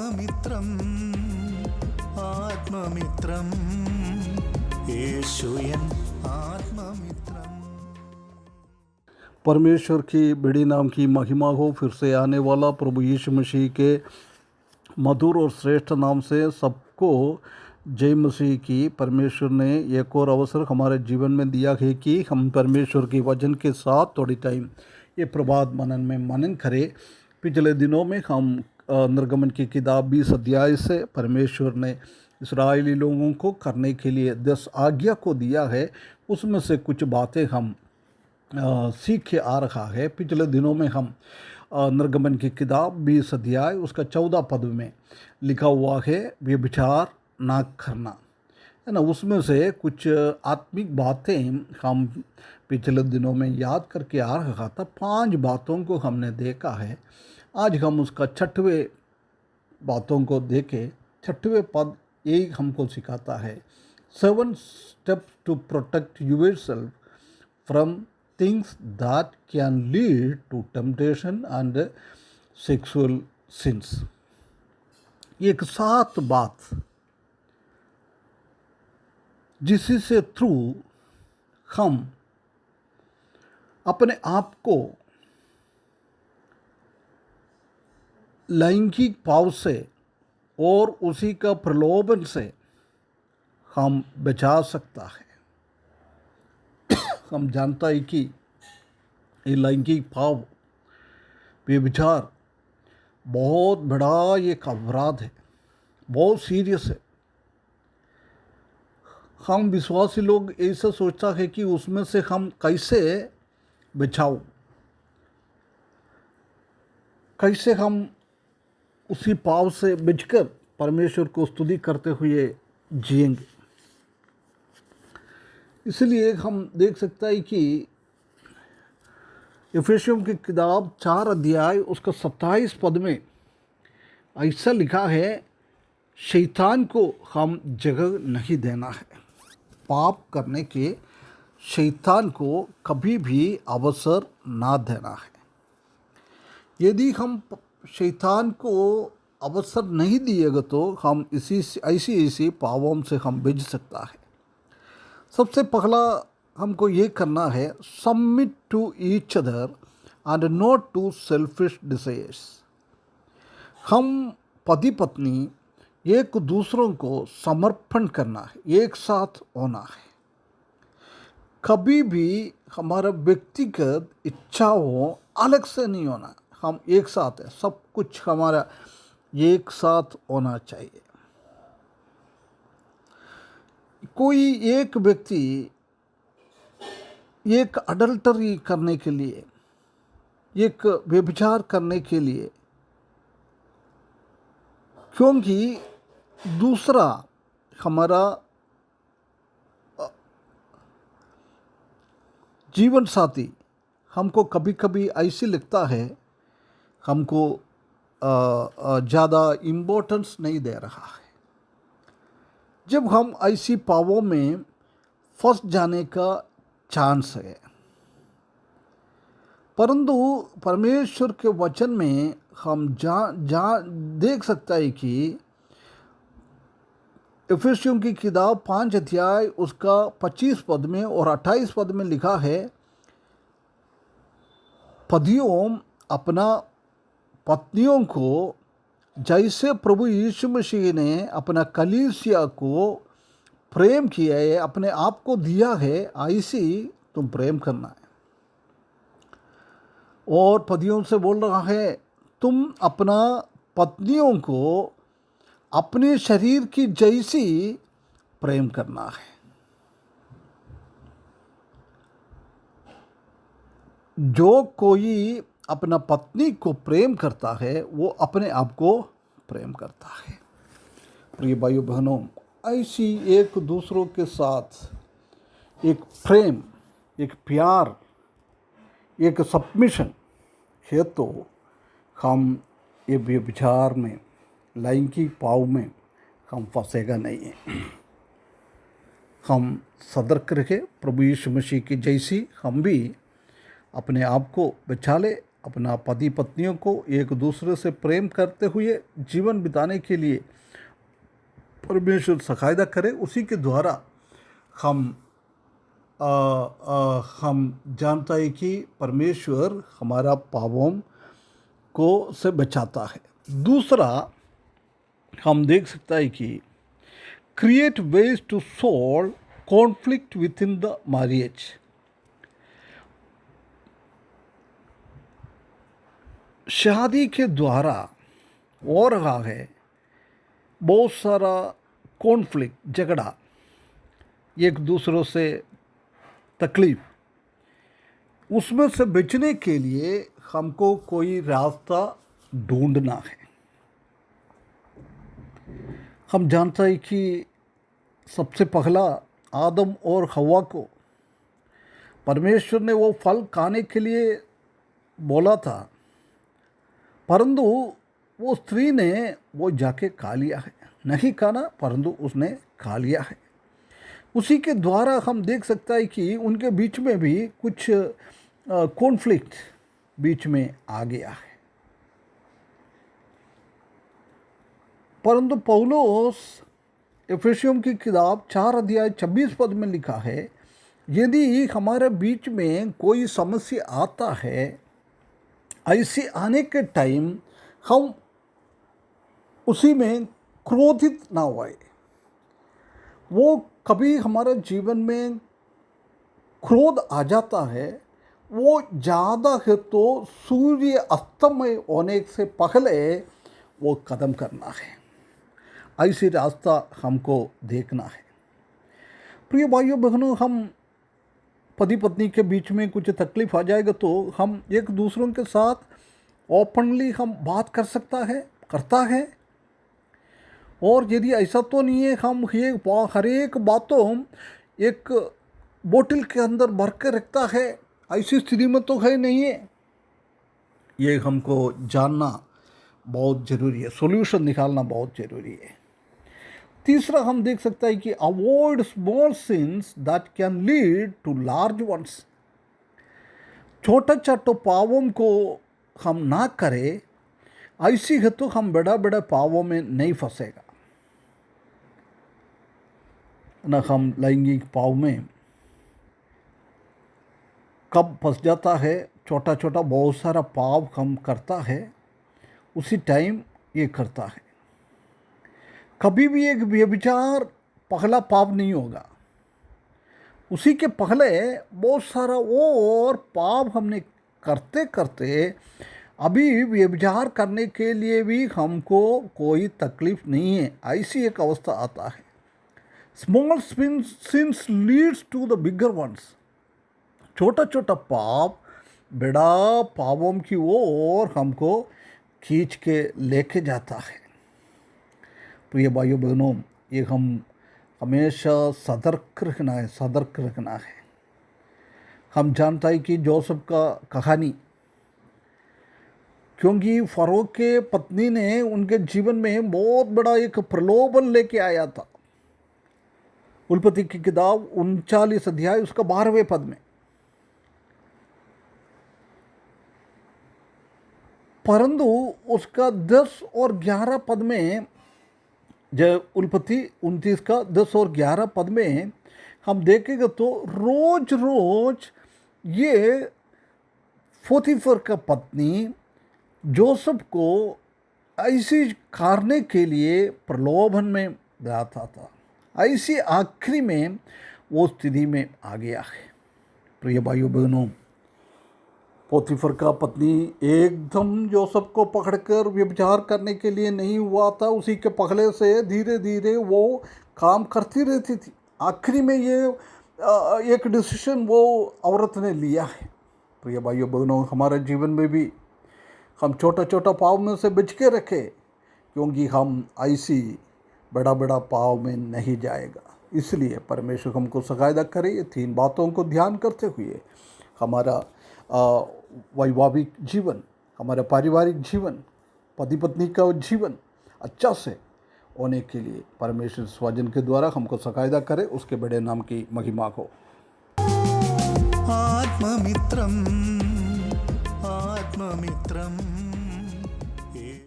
ആത്മമിത്രം ആത്മമിത്രം യേശുയൻ आत्ममित्रम। परमेश्वर की बड़ी नाम की महिमा हो। फिर से आने वाला प्रभु यीशु मसीह के मधुर और श्रेष्ठ नाम से सबको जय मसीह की। परमेश्वर ने एक और अवसर हमारे जीवन में दिया है कि हम परमेश्वर के वचन के साथ थोड़ी टाइम ये प्रभात मनन में मनन करें। पिछले दिनों में हम निर्गमन की किताब 20 अध्याय से परमेश्वर ने इस्राएली लोगों को करने के लिए 10 आज्ञा को दिया है, उसमें से कुछ बातें हम सीख के आ रहा है। पिछले दिनों में हम निर्गमन की किताब 20 अध्याय उसका 14 पद में लिखा हुआ है व्यभिचार ना करना, है ना। उसमें से कुछ आत्मिक बातें हम पिछले दिनों में याद करके आ रहा था। 5 बातों को हमने देखा है। आज हम उसका 6वें बातों को देखें। 6वें पद यही हमको सिखाता है 7 steps to protect yourself from things that can lead to temptation and sexual sins। एक 7 बात जिसी से थ्रू हम अपने आप को लैंगिक पाव से और उसी का प्रलोभन से हम बचा सकता है। हम जानता है कि ये लैंगिक पाव व्यभिचार बहुत बड़ा एक अपराध है, बहुत सीरियस है। हम विश्वासी लोग ऐसा सोचता है कि उसमें से हम कैसे बचाओ, कैसे हम उसी पाव से बचकर परमेश्वर को स्तुति करते हुए जिएंगे। इसलिए हम देख सकते हैं कि इफिसियों की किताब 4 अध्याय उसका 27 पद में ऐसा लिखा है, शैतान को हम जगह नहीं देना है। पाप करने के शैतान को कभी भी अवसर ना देना है। यदि हम शैतान को अवसर नहीं दिएगा तो हम ऐसी पापों से हम बच सकता है। सबसे पहला हमको ये करना है, submit to each other and not to selfish desires. हम पति पत्नी एक दूसरों को समर्पण करना है, एक साथ होना है। कभी भी हमारा व्यक्तिगत इच्छाओं अलग से नहीं होना, हम एक साथ है। सब कुछ हमारा एक साथ होना चाहिए। कोई एक व्यक्ति एक अडल्टरी करने के लिए, एक व्यभिचार करने के लिए, क्योंकि दूसरा हमारा जीवन साथी हमको कभी कभी ऐसे लगता है, हमको ज़्यादा इम्पोर्टेंस नहीं दे रहा है। जब हम ऐसी पावों में फंस जाने का चांस है। परंतु परमेश्वर के वचन में हम देख सकते हैं कि इफिसियों की किताब 5 अध्याय उसका 25 पद में और 28 पद में लिखा है, पतियों अपना पत्नियों को जैसे प्रभु यीशु मसीह ने अपना कलीसिया को प्रेम किया है, अपने आप को दिया है, ऐसी तुम प्रेम करना है। और पतियों से बोल रहा है, तुम अपना पत्नियों को अपने शरीर की जैसी प्रेम करना है। जो कोई अपना पत्नी को प्रेम करता है वो अपने आप को प्रेम करता है। प्रिय भाइयों बहनों, ऐसी एक दूसरों के साथ एक प्रेम, एक प्यार, एक सबमिशन है तो हम ये व्यभिचार में, लैंगिक पाव में हम फंसेगा नहीं है। हम सतर्क रहे, प्रभु यीशु मसीह की जैसी हम भी अपने आप को बचा ले अपना पति पत्नियों को एक दूसरे से प्रेम करते हुए जीवन बिताने के लिए परमेश्वर सहायता करे। उसी के द्वारा हम जानता है कि परमेश्वर हमारा पापों को से बचाता है। दूसरा हम देख सकता है कि create ways to solve conflict within the marriage. शादी के द्वारा और रहा है बहुत सारा कॉन्फ्लिक्ट, झगड़ा, एक दूसरों से तकलीफ, उसमें से बचने के लिए हमको कोई रास्ता ढूंढना है। हम जानते हैं कि सबसे पहला आदम और हवा को परमेश्वर ने वो फल खाने के लिए बोला था, परंतु वो स्त्री ने वो जाके खा लिया है। नहीं खाना, परंतु उसने खा लिया है। उसी के द्वारा हम देख सकता है कि उनके बीच में भी कुछ कॉन्फ्लिक्ट बीच में आ गया है। परंतु पौलुस एफेसियों की किताब 4 अध्याय 26 पद में लिखा है, यदि हमारे बीच में कोई समस्या आता है, ऐसे आने के टाइम हम उसी में क्रोधित ना हुए। वो कभी हमारे जीवन में क्रोध आ जाता है, वो ज़्यादा है तो सूर्य अस्तमय होने से पहले वो कदम करना है। ऐसी रास्ता हमको देखना है। प्रिय भाइयों बहनों, हम पति पत्नी के बीच में कुछ तकलीफ आ जाएगा तो हम एक दूसरों के साथ ओपनली हम बात करता है। और यदि ऐसा तो नहीं है हम हर एक बातों एक बोतल के अंदर भर के रखता है, ऐसी स्थिति में तो है नहीं है। ये हमको जानना बहुत ज़रूरी है, सॉल्यूशन निकालना बहुत ज़रूरी है। तीसरा हम देख सकते हैं कि avoid small sins that can lead to large ones. छोटे छोटे पापों को हम ना करें, ऐसी है तो हम बड़ा बड़ा पापों में नहीं फंसेगा ना। हम लैंगिक पाप में कब फंस जाता है, छोटा छोटा बहुत सारा पाप हम करता है, उसी टाइम ये करता है। कभी भी एक व्यभिचार पहला पाप नहीं होगा, उसी के पहले बहुत सारा और पाप हमने करते करते अभी व्यभिचार करने के लिए भी हमको कोई तकलीफ नहीं है, ऐसी एक अवस्था आता है। Small sins leads to the bigger ones. छोटा छोटा पाप बड़ा पापों की ओर हमको खींच के लेके जाता है। प्रिय भाइयों बहनों, ये हम हमेशा सतर्क रखना है। हम जानता है कि जोसेफ का कहानी, क्योंकि फरो के पत्नी ने उनके जीवन में बहुत बड़ा एक प्रलोभन लेके आया था। उत्पत्ति की किताब 39 अध्याय उसका 12वें पद में, परंतु उसका 10 और 11 पद में, जब उत्पत्ति 29 का 10 और 11 पद में हम देखेंगे तो रोज रोज ये पोतीफर का पत्नी जोसेफ को ऐसी करने के लिए प्रलोभन में जाता था। ऐसी आखिरी में वो स्थिति में आ गया है। प्रिय भाइयों बहनों, पोतीफर का पत्नी एकदम जोसेफ को पकड़कर व्यभिचार करने के लिए नहीं हुआ था, उसी के पहले से धीरे धीरे वो काम करती रहती थी। आखिरी में ये एक डिसीजन वो औरत ने लिया है। प्रिय भाइयों बहनों, हमारे जीवन में भी हम छोटा छोटा पाव में से बच के रखें, क्योंकि हम ऐसी बड़ा बड़ा पाव में नहीं जाएगा। इसलिए परमेश्वर हमको सहायता करे। ये 3 बातों को ध्यान करते हुए हमारा वैवाहिक जीवन, हमारा पारिवारिक जीवन, पति पत्नी का जीवन अच्छा से होने के लिए परमेश्वर स्वजन के द्वारा हमको सहायता करे। उसके बड़े नाम की महिमा हो। आत्ममित्रम आत्ममित्रम्